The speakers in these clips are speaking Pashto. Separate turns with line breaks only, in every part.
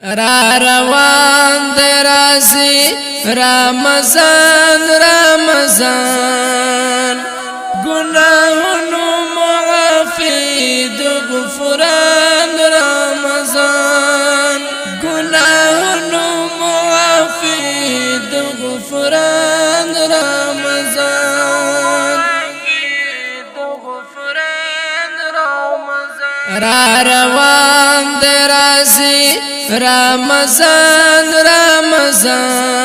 را روان درازي رمضان رمضان گناهونو معافی د غفران رمضان گناهونو معافی د غفران رمضان را روان درازي رمضان رمضان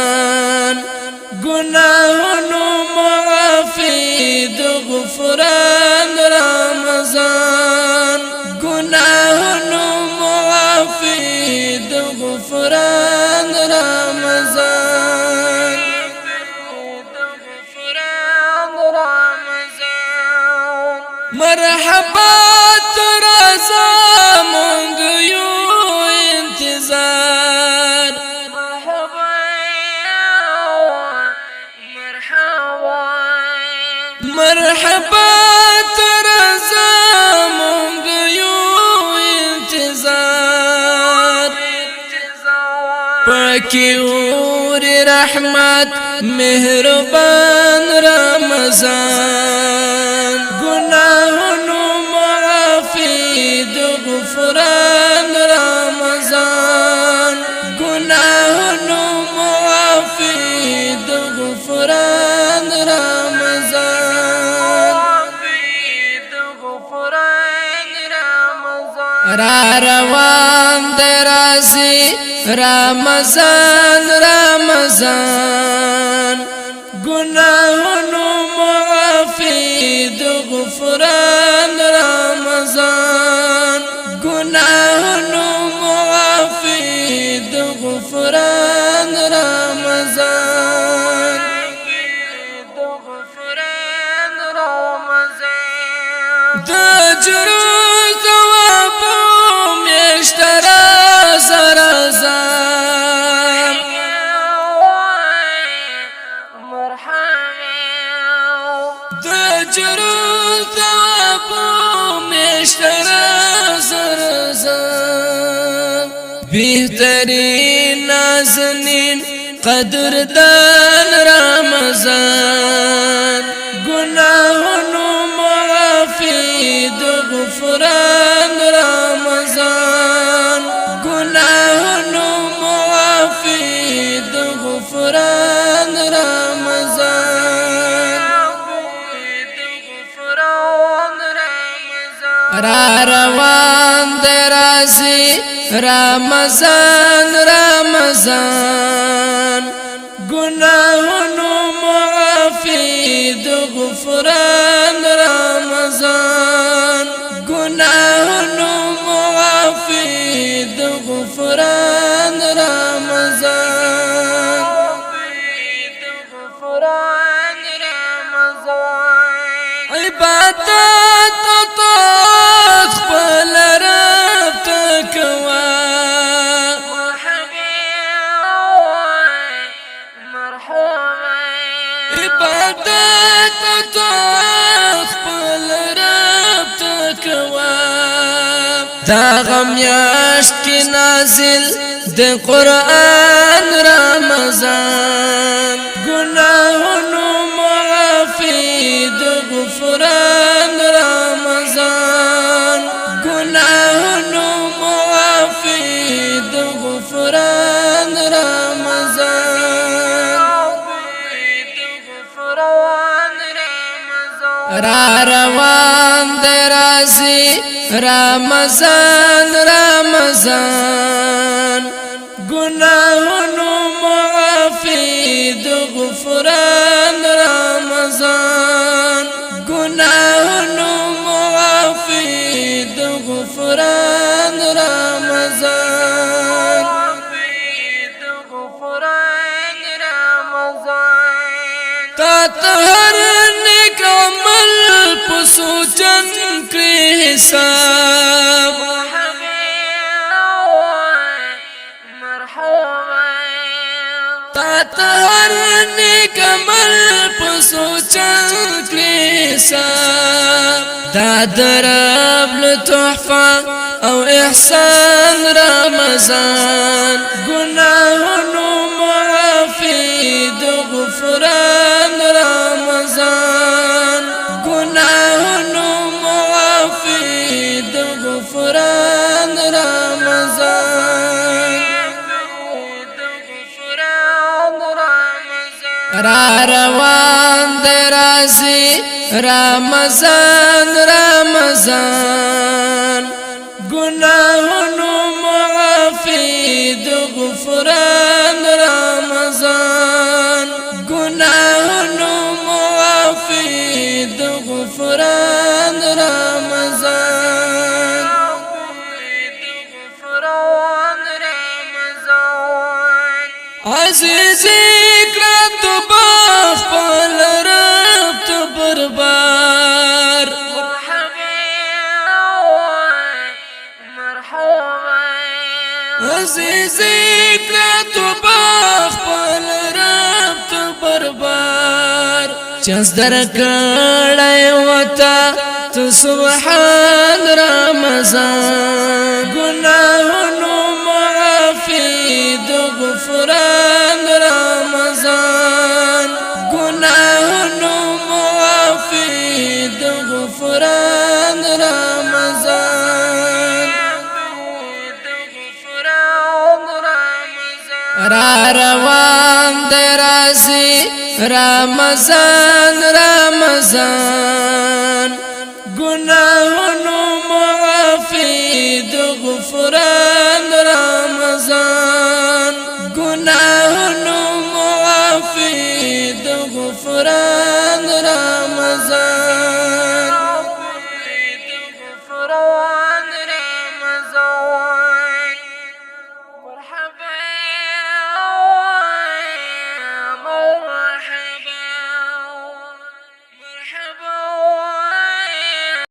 گناهونو معافی د غفران رمضان گناهونو معافی د غفران رمضان مرحبا ترازا مونږ یو انتظار مرحبا ترازا مونږ یو انتظار پاکی اور رحمت مهربان رمضان گناهونو معافی د غفران رمضان گناهونو معافی د غفران رمضان را روان درازي رمضان رمضان گناهونو معافی د غفران رمضان گناهونو معافی د غفران رمضان د جرو ثواب میشترا زرزان د جرو ثواب میشترا زرزان بهترین نازنین قدردان رمضان گناهونو معافی د غفران رمضان گناهونو معافی د غفران رمضان را روان درازي رمضان رمضان گناهونو معافی د غفران رمضان گناهونو معافی د غفران رمضان عبادت طاعت خپل رب تکوا عبادت طاعت خپل رب تکوا دا غم یاشت کی نازل د قرآن رمضان گناهونو معافی د غفران رمضان گناهونو معافی د غفران رمضان را روان درازي رمضان رمضان گناهونو معافی د غفران رمضان گناهونو معافی د غفران رمضان تا هر نیک عمل په سوچن کې حساب تا هر نیک عمل په سوچن کې حساب دا درب له تحفه او احسان رمضان را روان دی رازی رمضان رمضان گناہونو معافی دو غفران رمضان گناہونو معافی دو غفران رمضان عزیزی کرد تو بخپل رب تو بربار عزیزی کرد تو بخپل رب تو بربار چنس درکڑای وطا تو سبحان رمضان گناہونو معافی دو غفران رمضان گناہونو معافی دو غفران رمضان را روان دی رازی رمضان رمضان گناہونو معافی دو غفران رمضان گناہونو معافی دو غفران رمضان مرحبا